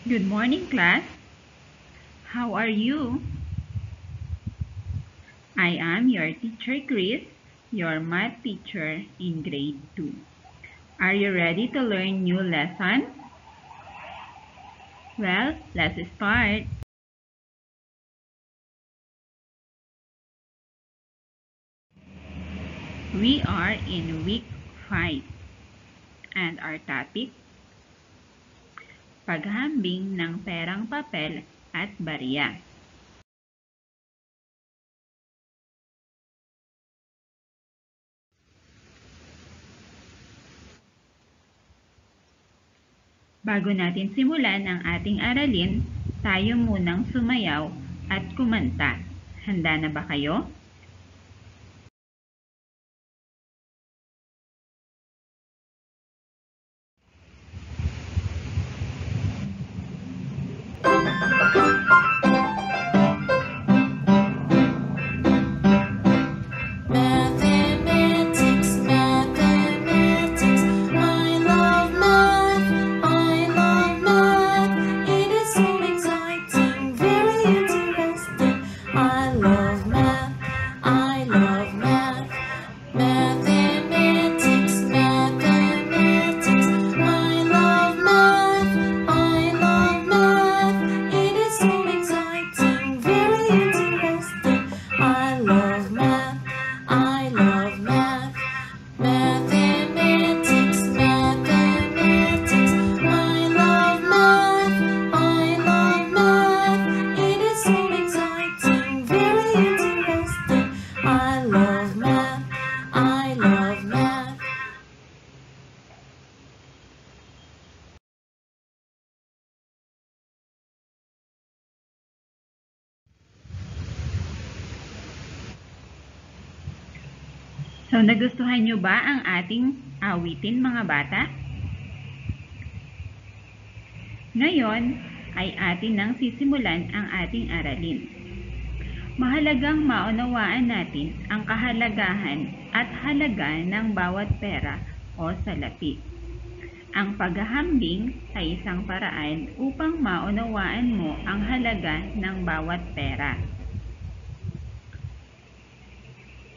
Good morning, class. How are you? I am your teacher, Chris, your math teacher in grade 2. Are you ready to learn new lesson? Well, let's start. We are in week 5 and our topic, paghambing ng perang papel at barya. Bago natin simulan ang ating aralin, tayo munang sumayaw at kumanta. Handa na ba kayo? Mathematics, mathematics, I love math, I love math. It is so exciting, very interesting. I love math, I love math. Mathematics, mathematics, I love math, I love math. It is so exciting, very interesting. I love math. I love math, mathematics, mathematics. I love math, I love math. It is so exciting, very interesting. I love math, I love math. So, nagustuhan nyo ba ang ating awitin, mga bata? Ngayon ay atin nang sisimulan ang ating aralin. Mahalagang maunawaan natin ang kahalagahan at halaga ng bawat pera o salapi. Ang paghahambing ay isang paraan upang maunawaan mo ang halaga ng bawat pera.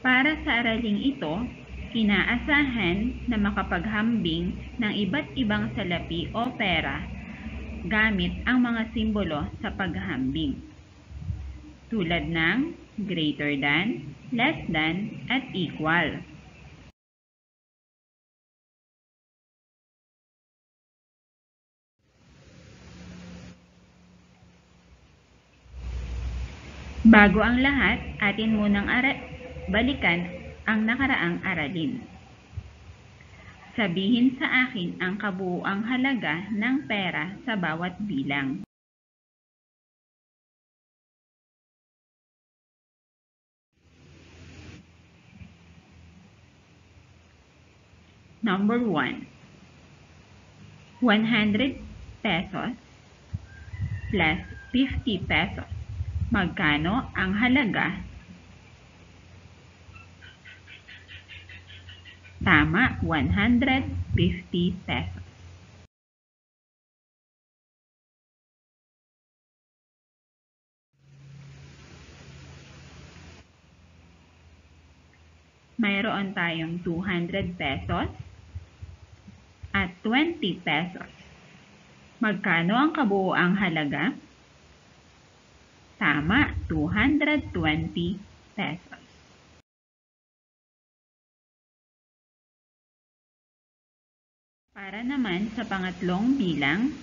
Para sa araling ito, inaasahan na makapaghambing ng iba't ibang salapi o pera gamit ang mga simbolo sa paghahambing, tulad ng greater than, less than, at equal. Bago ang lahat, atin munang balikan ang nakaraang aralin. Sabihin sa akin ang kabuuang halaga ng pera sa bawat bilang. Number 1. 100 pesos plus 50 pesos. Magkano ang halaga? Tama, 150 pesos. Mayroon tayong 200 pesos at 20 pesos. Magkano ang kabuuang halaga? Tama, 220 pesos. Para naman sa pangatlong bilang,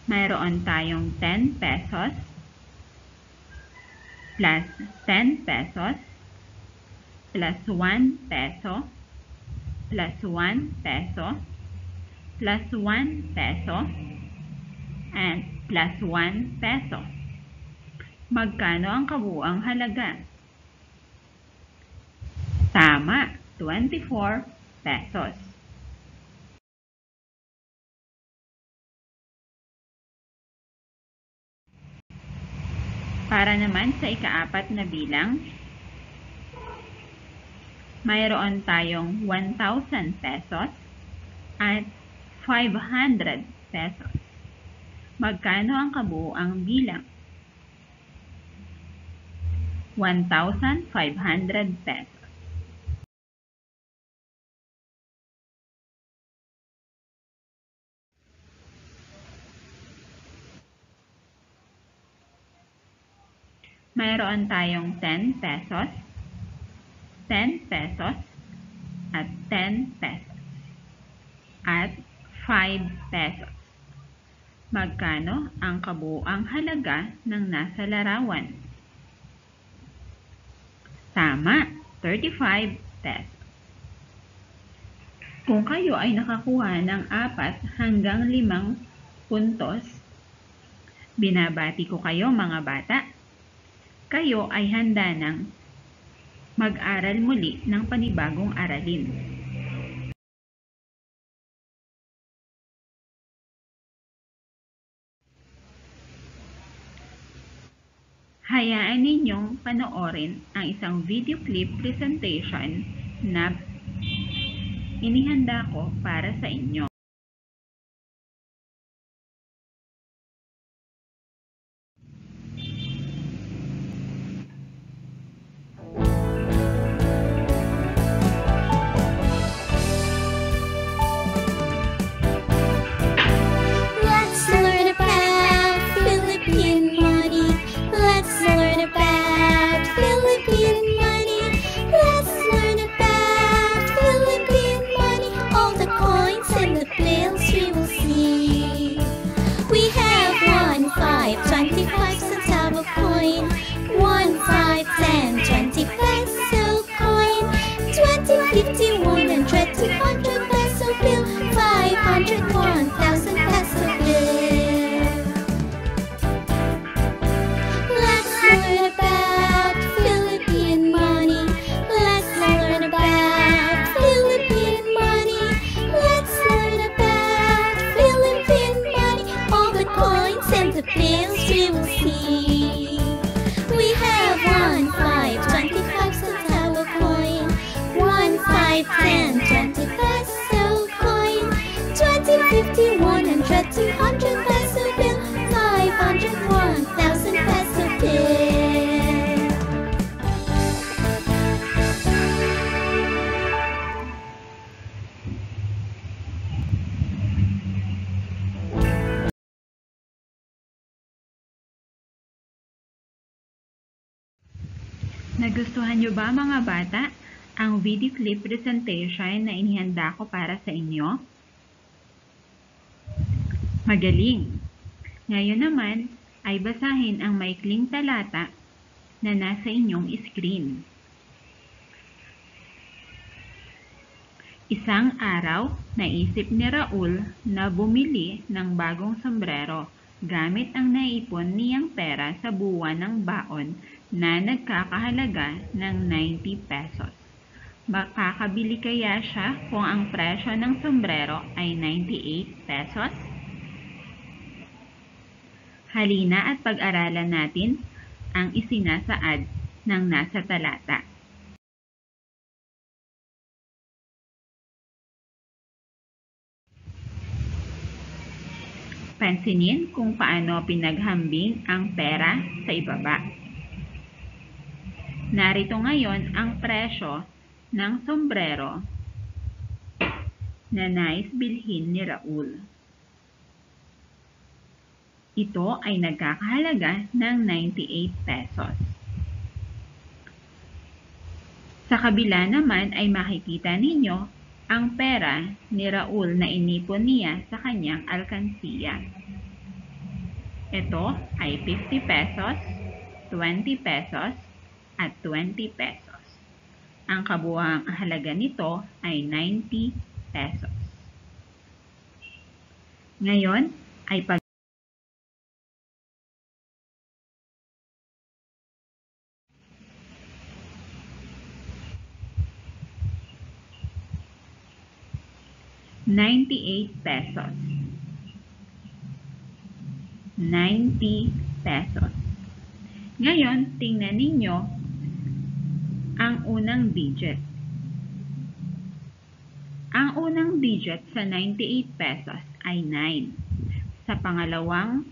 mayroon tayong 10 pesos plus 10 pesos plus 1 peso plus 1 peso plus 1 peso and plus 1 peso. Magkano ang kabuuang halaga? Tama, 24 pesos. Para naman sa ika-4 na bilang, mayroon tayong 1,000 pesos at 500 pesos. Magkano ang kabuuang bilang? 1,500 pesos. Mayroon tayong 10 pesos, 10 pesos, at 10 pesos, at 5 pesos. Magkano ang kabuuang halaga ng nasa larawan? Tama, 35 pesos. Kung kayo ay nakakuha ng 4 hanggang 5 puntos, binabati ko kayo mga bata. Kayo ay handa ng mag-aral muli ng panibagong aralin. Hayaan ninyong panoorin ang isang video clip presentation na inihanda ko para sa inyo. Let's learn about Philippine money. Let's learn about Philippine money. Let's learn about Philippine money. All the coins and the bills we will see. We have 1, 5, 25 centavo coin, 1, 5, 10, 20 peso coin, 20, 50, 100, 200 peso bill, 500, 1,000 peso bill. Let's learn about Philippine money. Let's learn about Philippine money. Let's learn about Philippine money. All the coins and the bills we will see. We have 1, 5, 25 centavo coin, 1, 5, 10, 20 peso coin, 20, 50, 100, 200 peso bill, 500, 1,000 peso bill. Nagustuhan nyo ba mga bata ang video clip presentation na inihanda ko para sa inyo? Magaling! Ngayon naman ay basahin ang maikling talata na nasa inyong screen. Isang araw, naisip ni Raul na bumili ng bagong sombrero gamit ang naipon niyang pera sa buwan ng baon na nagkakahalaga ng 90 pesos. Makakabili kaya siya kung ang presyo ng sombrero ay 98 pesos? Halina at pag-aralan natin ang isinasaad ng nasa talata. Pansinin kung paano pinaghambing ang pera sa ibaba. Narito ngayon ang presyo ng sombrero na nais bilhin ni Raul. Ito ay nagkakahalaga ng 98 pesos. Sa kabila naman ay makikita ninyo ang pera ni Raul na inipon niya sa kanyang alkansiya. Ito ay 50 pesos, 20 pesos, at 20 pesos. Ang kabuuang halaga nito ay 90 pesos. Ngayon ay pag ₱98 pesos. 90 pesos. Ngayon, tingnan ninyo ang unang digit. Ang unang digit sa 98 pesos ay 9. Sa pangalawang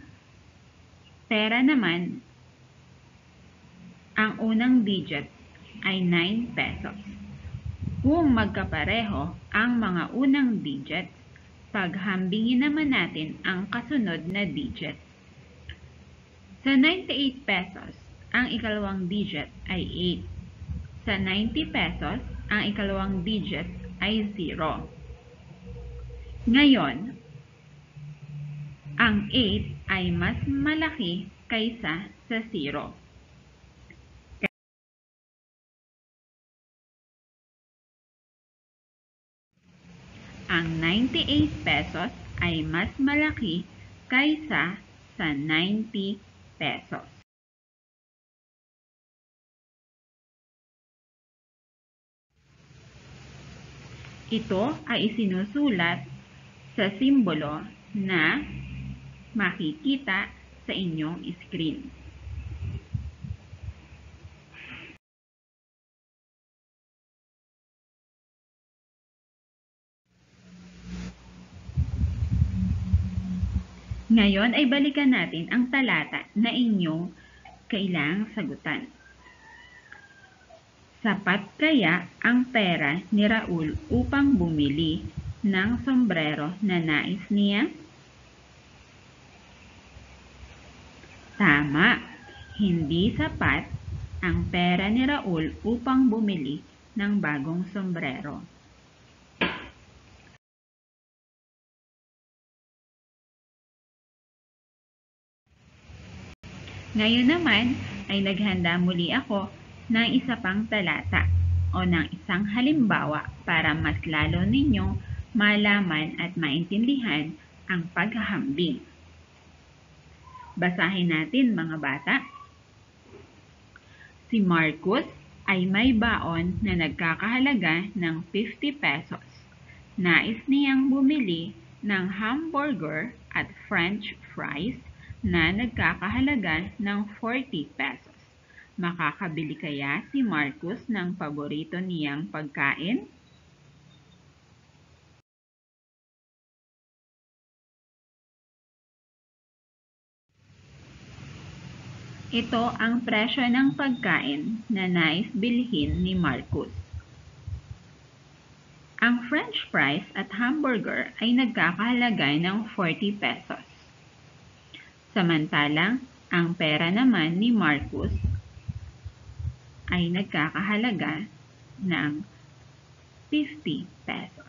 pera naman, ang unang digit ay 9 pesos. Kung magkapareho ang mga unang digits, paghambingin naman natin ang kasunod na digit. Sa 98 pesos, ang ikalawang digit ay 8. Sa 90 pesos, ang ikalawang digit ay 0. Ngayon, ang 8 ay mas malaki kaysa sa 0. Ang 98 pesos ay mas malaki kaysa sa 90 pesos. Ito ay isinusulat sa simbolo na makikita sa inyong screen. Ngayon ay balikan natin ang talata na inyong kailangang sagutan. Sapat kaya ang pera ni Raul upang bumili ng sombrero na nais niya? Tama, hindi sapat ang pera ni Raul upang bumili ng bagong sombrero. Ngayon naman ay naghanda muli ako ng isa pang talata o ng isang halimbawa para mas lalo ninyong malaman at maintindihan ang paghahambing. Basahin natin mga bata. Si Marcus ay may baon na nagkakahalaga ng 50 pesos. Nais niyang bumili ng hamburger at French fries na nagkakahalaga ng 40 pesos. Makakabili kaya si Marcus ng paborito niyang pagkain? Ito ang presyo ng pagkain na nais bilhin ni Marcus. Ang French fries at hamburger ay nagkakahalaga ng 40 pesos. Samantalang, ang pera naman ni Marcus ay nagkakahalaga ng 50 pesos.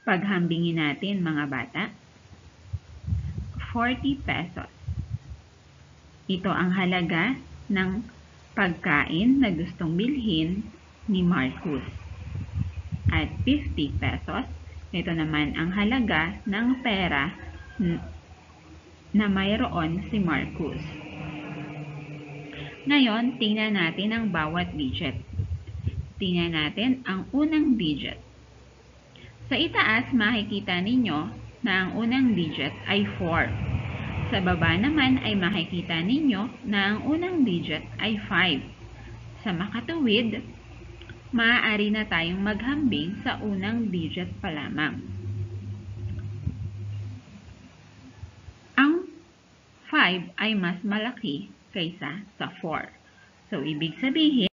Paghambingin natin mga bata. 40 pesos. Ito ang halaga ng pagkain na gustong bilhin ni Marcus. At 50 pesos, ito naman ang halaga ng pera na mayroon si Marcus. Ngayon, tingnan natin ang bawat digit. Tingnan natin ang unang digit. Sa itaas, makikita ninyo na ang unang digit ay 4. Sa baba naman ay makikita ninyo na ang unang digit ay 5. Sa makatuwid, maaari na tayong maghambing sa unang digit pa lamang. Ang 5 ay mas malaki kaysa sa 4. So, ibig sabihin,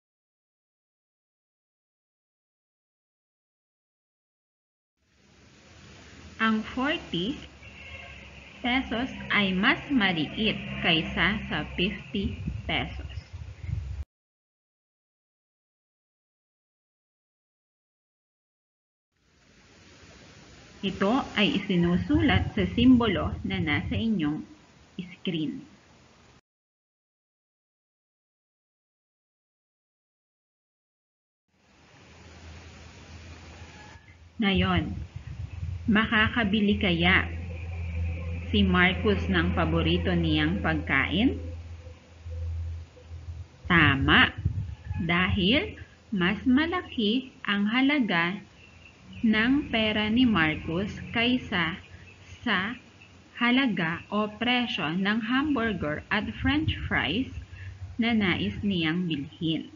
ang 40 pesos ay mas maliit kaysa sa 50 pesos. Ito ay isinusulat sa simbolo na nasa inyong screen. Ngayon, makakabili kaya si Marcus ng paborito niyang pagkain? Tama, dahil mas malaki ang halaga ng pera ni Marcus kaysa sa halaga o presyo ng hamburger at French fries na nais niyang bilhin.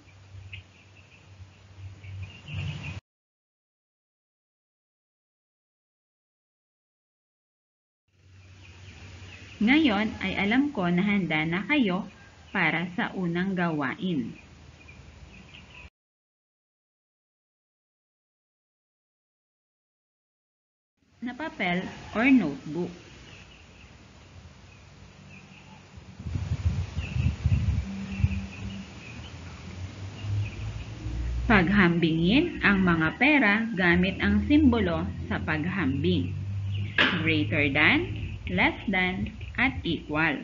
Ngayon ay alam ko na handa na kayo para sa unang gawain. Na papel or notebook. Paghambingin ang mga pera gamit ang simbolo sa paghambing. Greater than, less than, at equal.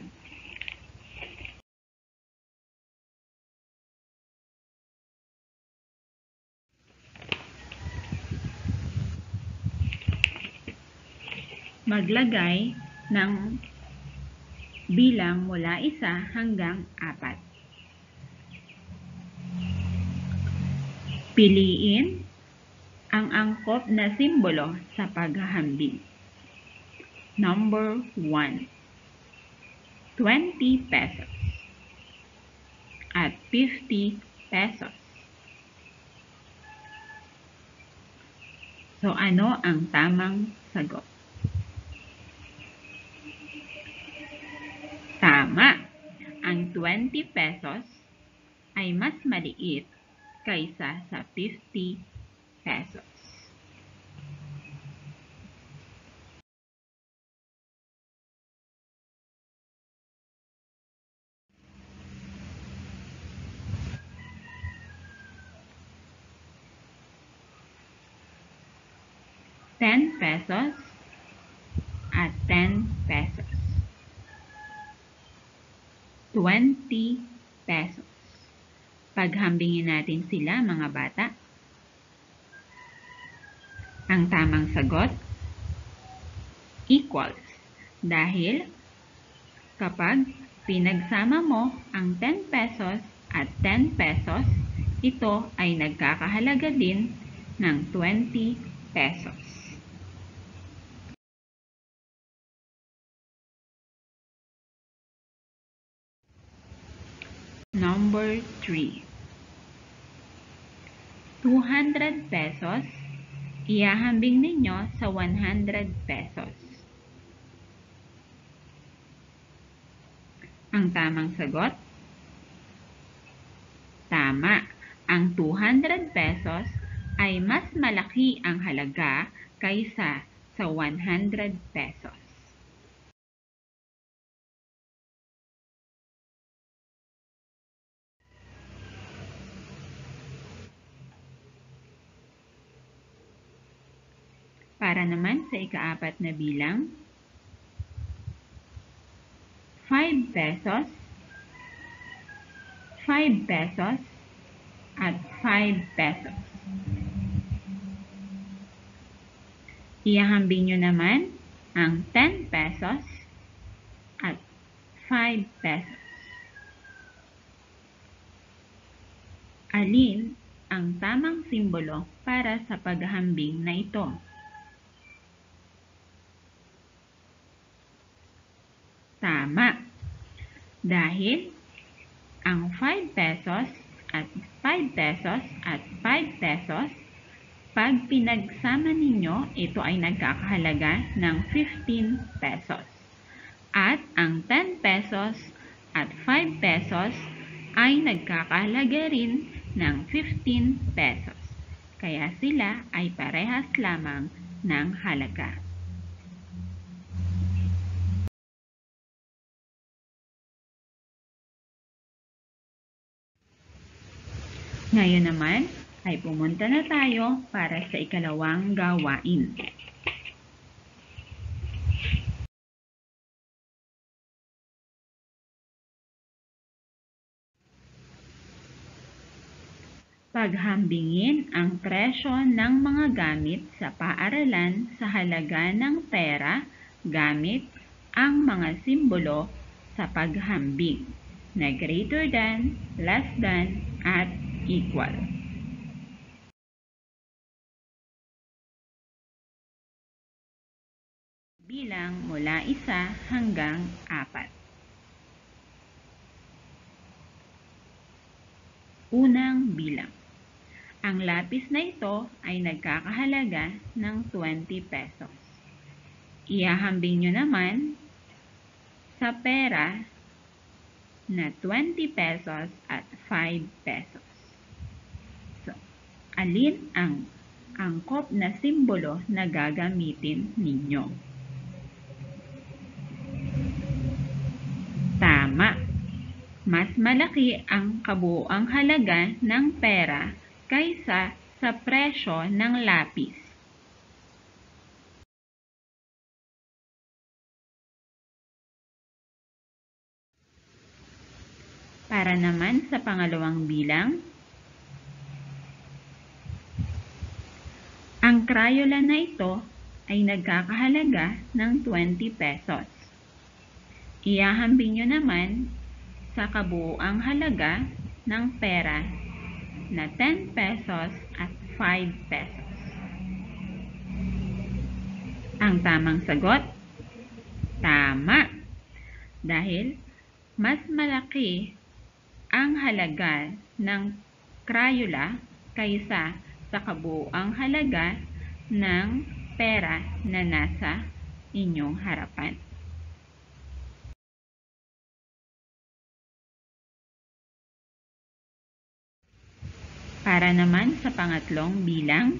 Maglagay ng bilang mula 1 hanggang 4. Piliin ang angkop na simbolo sa paghahambing. Number 1, 20 pesos at 50 pesos. So, ano ang tamang sagot? Tama! Ang 20 pesos ay mas maliit kaysa sa 50 pesos. ₱10 at 10 pesos. 20 pesos. Paghambingin natin sila, mga bata. Ang tamang sagot, equals. Dahil kapag pinagsama mo ang 10 pesos at 10 pesos, ito ay nagkakahalaga din ng 20 pesos. Number 3. 200 pesos, ihahambing ninyo sa 100 pesos. Ang tamang sagot? Tama. Ang 200 pesos ay mas malaki ang halaga kaysa sa 100 pesos. Para naman sa ika-4 na bilang, 5 pesos, 5 pesos, at 5 pesos. Ihahambing nyo naman ang 10 pesos at 5 pesos. Alin ang tamang simbolo para sa paghahambing na ito? Tama. Dahil ang 5 pesos at 5 pesos at 5 pesos, pag pinagsama ninyo, ito ay nagkakahalaga ng 15 pesos. At ang 10 pesos at 5 pesos ay nagkakahalaga rin ng 15 pesos. Kaya sila ay parehas lamang ng halaga. Ngayon naman ay pumunta na tayo para sa ikalawang gawain. Paghambingin ang presyo ng mga gamit sa paaralan sa halaga ng pera gamit ang mga simbolo sa paghambing na greater than, less than, at equal. Bilang mula 1 hanggang 4. Unang bilang. Ang lapis na ito ay nagkakahalaga ng 20 pesos. Ihahambing nyo naman sa pera na 20 pesos at 5 pesos. So, alin ang angkop na simbolo na gagamitin ninyo? Tama. Mas malaki ang kabuuang halaga ng pera kaysa sa presyo ng lapis. Para naman sa pangalawang bilang, ang Crayola na ito ay nagkakahalaga ng 20 pesos. Ihahambing nyo naman sa kabuuang halaga ng pera na 10 pesos at 5 pesos. Ang tamang sagot? Tama! Dahil mas malaki ang halaga ng Crayola kaysa sa kabuuang halaga ng pera na nasa inyong harapan. Para naman sa pangatlong bilang,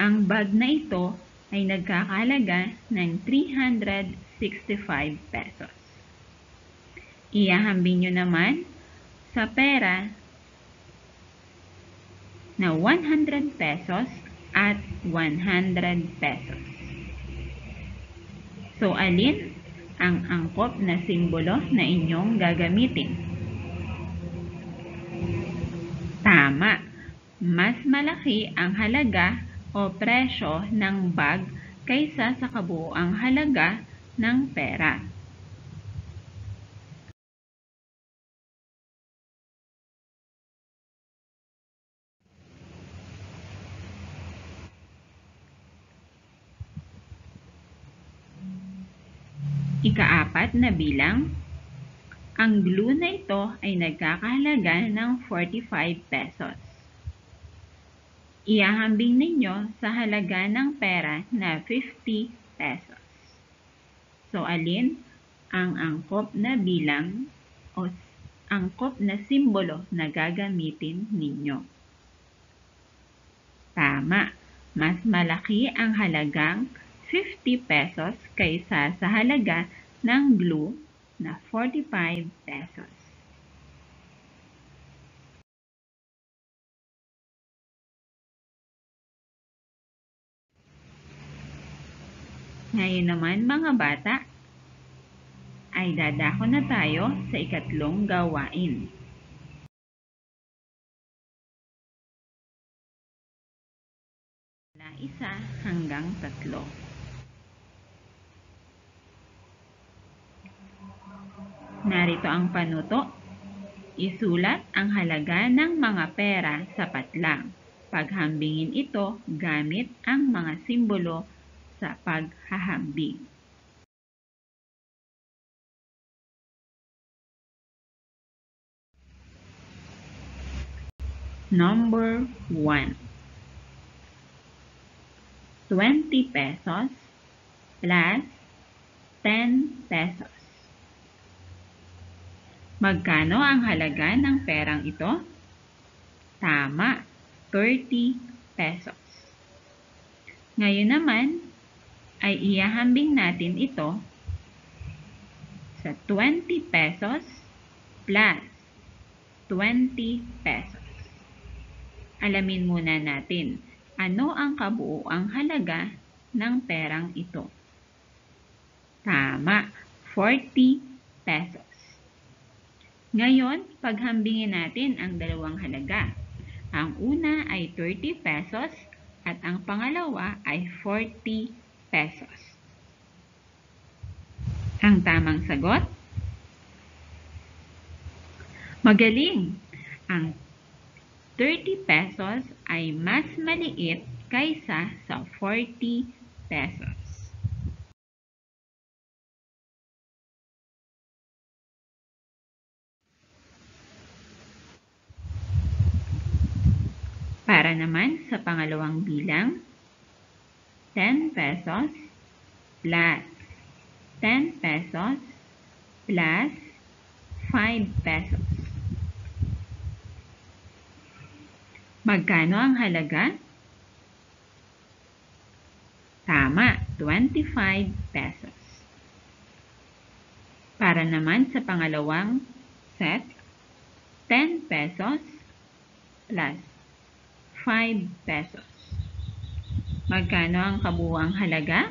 ang bag na ito ay nagkakahalaga ng 365 pesos. Ihahambing nyo naman sa pera na 100 pesos at 100 pesos. So, alin ang angkop na simbolo na inyong gagamitin? Tama! Mas malaki ang halaga o presyo ng bag kaysa sa kabuuang halaga ng pera. Ika-4 na bilang, ang glue na ito ay nagkakahalaga ng 45 pesos. Ihahambing ninyo sa halaga ng pera na 50 pesos. So, alin ang angkop na bilang o angkop na simbolo na gagamitin ninyo? Tama! Mas malaki ang halagang 50 pesos kaysa sa halaga ng glue na 45 pesos. Ngayon naman mga bata, ay dadako na tayo sa ikatlong gawain. Mula 1 hanggang 3. Narito ang panuto. Isulat ang halaga ng mga pera sa patlang. Paghambingin ito gamit ang mga simbolo sa paghahambing. Number 1. 20 pesos plus 10 pesos. Magkano ang halaga ng perang ito? Tama, 30 pesos. Ngayon naman, ay ihahambing natin ito sa 20 pesos plus 20 pesos. Alamin muna natin, ano ang kabuuang halaga ng perang ito? Tama, 40 pesos. Ngayon, paghambingin natin ang dalawang halaga. Ang una ay 30 pesos at ang pangalawa ay 40 pesos. Ang tamang sagot? Magaling! Ang 30 pesos ay mas maliit kaysa sa 40 pesos. Para naman sa pangalawang bilang, 10 pesos plus 10 pesos plus 5 pesos. Magkano ang halaga? Tama, 25 pesos. Para naman sa pangalawang set, 10 pesos plus 5 pesos. Magkano ang kabuuang halaga?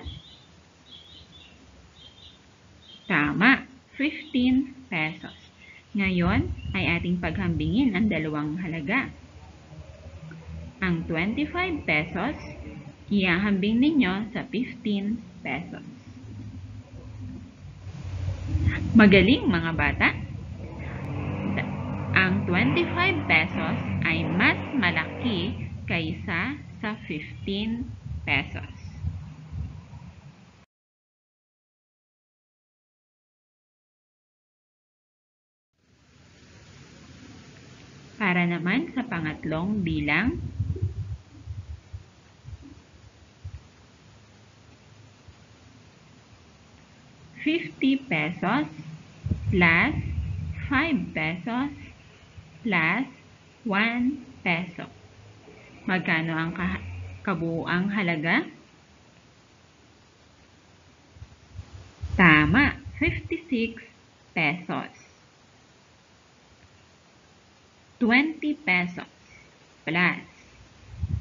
Tama, 15 pesos. Ngayon ay ating paghambingin ang dalawang halaga. Ang 25 pesos, ihahambing ninyo sa 15 pesos. Magaling mga bata! Ang 25 pesos ay mas malaki kaysa sa 15 pesos. Para naman sa pangatlong bilang, 50 pesos plus 5 pesos plus 1 peso. Magkano ang kabuuang halaga? Tama, 56 pesos. 20 pesos plus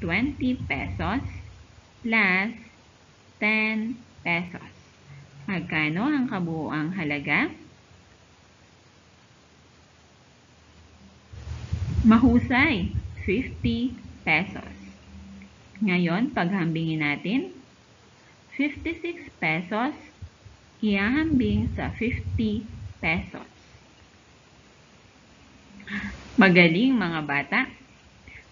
20 pesos plus 10 pesos. Magkano ang kabuuang halaga? Mahusay, 50 pesos. Ngayon, paghambingin natin. 56 pesos, ihahambing sa 50 pesos. Magaling mga bata!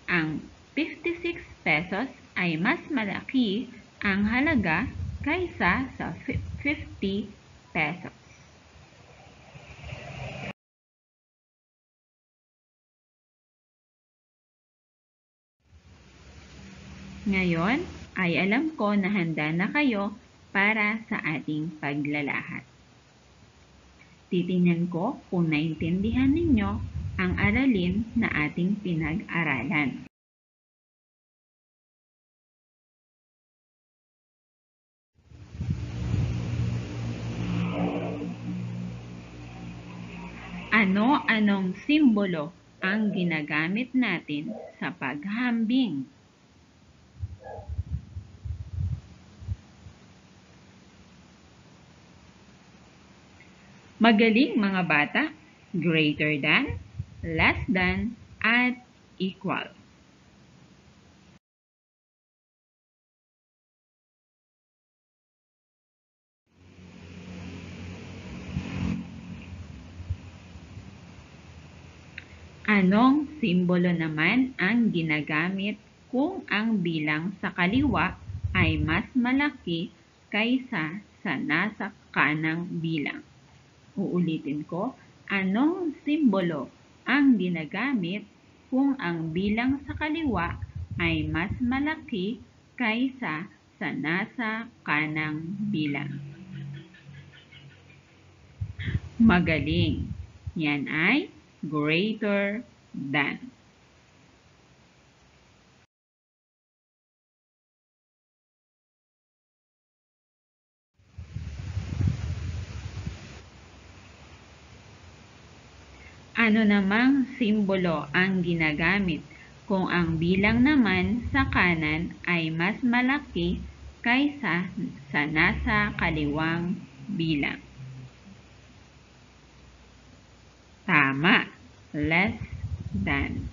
Ang 56 pesos ay mas malaki ang halaga kaysa sa 50 pesos. Ngayon ay alam ko na handa na kayo para sa ating paglalahad. Titingnan ko kung naintindihan ninyo ang aralin na ating pinag-aralan. Ano-anong simbolo ang ginagamit natin sa paghambing? Magaling mga bata! Greater than, less than, at equal. Anong simbolo naman ang ginagamit kung ang bilang sa kaliwa ay mas malaki kaysa sa nasa kanang bilang? Uulitin ko, anong simbolo ang ginagamit kung ang bilang sa kaliwa ay mas malaki kaysa sa nasa kanang bilang? Magaling! Yan ay greater than. Ano namang simbolo ang ginagamit kung ang bilang naman sa kanan ay mas malaki kaysa sa nasa kaliwang bilang? Tama, less than.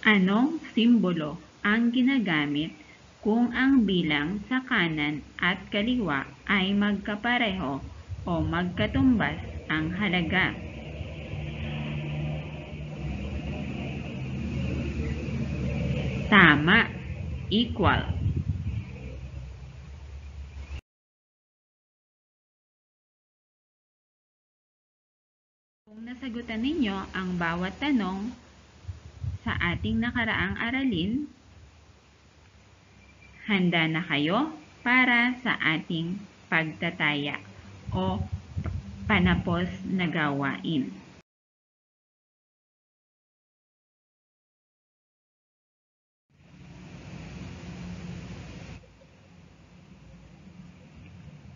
Anong simbolo ang ginagamit kung ang bilang sa kanan at kaliwa ay magkapareho o magkatumbas ang halaga? Tama, equal. Kung nasagutan ninyo ang bawat tanong sa ating nakaraang aralin, handa na kayo para sa ating pagtataya o panapos na gawain.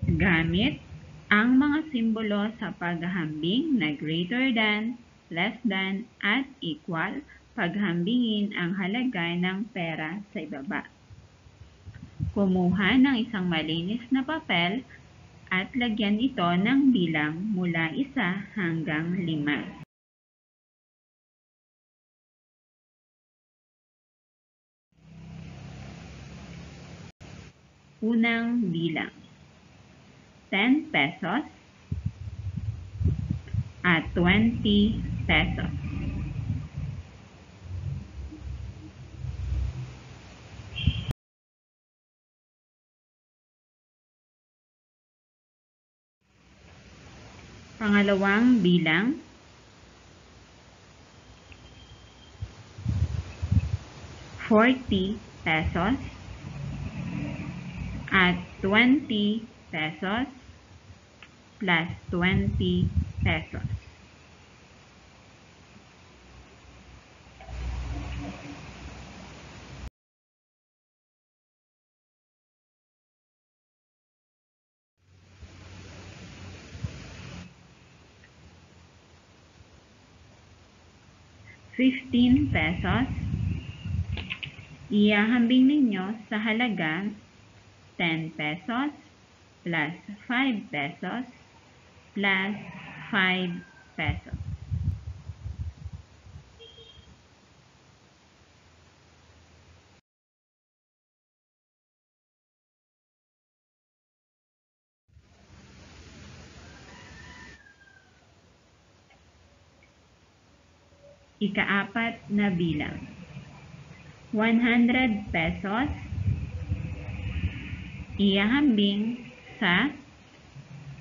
Gamit ang mga simbolo sa paghahambing na greater than, less than, at equal, paghambingin ang halaga ng pera sa ibaba. Kumuha ng isang malinis na papel at lagyan ito ng bilang mula 1 hanggang 5. Unang bilang, 10 pesos at 20 pesos. Pangalawang bilang, 40 pesos at 20 pesos plus 20 pesos. ₱15 pesos, ihahambing ninyo sa halaga 10 pesos plus 5 pesos plus 5 pesos. Ika-4 na bilang, 100 pesos, ihahambing sa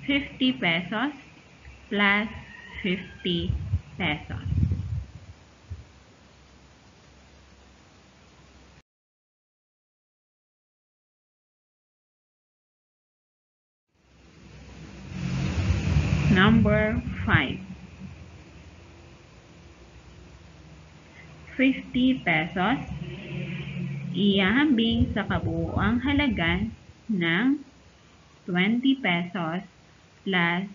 50 pesos plus 50 pesos. Number 5. 50 pesos, ihahambing sa kabuuang halaga ng 20 pesos plus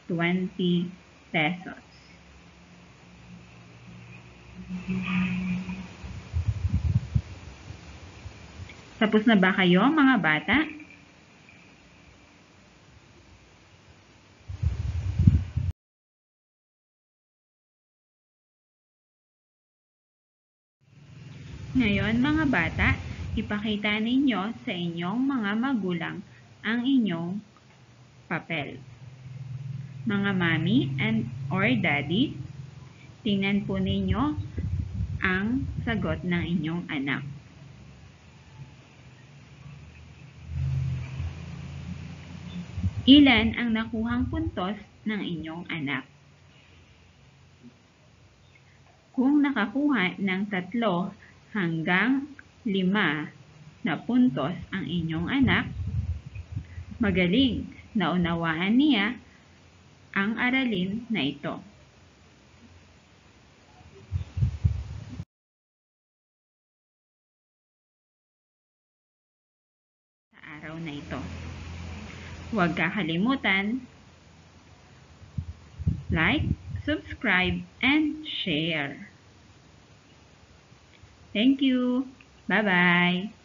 20 pesos. Tapos na ba kayo, mga bata? Ngayon, mga bata, ipakita ninyo sa inyong mga magulang ang inyong papel. Mga mommy or daddy, tingnan po ninyo ang sagot ng inyong anak. Ilan ang nakuhang puntos ng inyong anak? Kung nakakuha ng 3 hanggang 5 na puntos ang inyong anak, magaling, naunawaan niya ang aralin na ito. Sa araw na ito, huwag kakalimutan, like, subscribe, and share. Thank you. Bye-bye.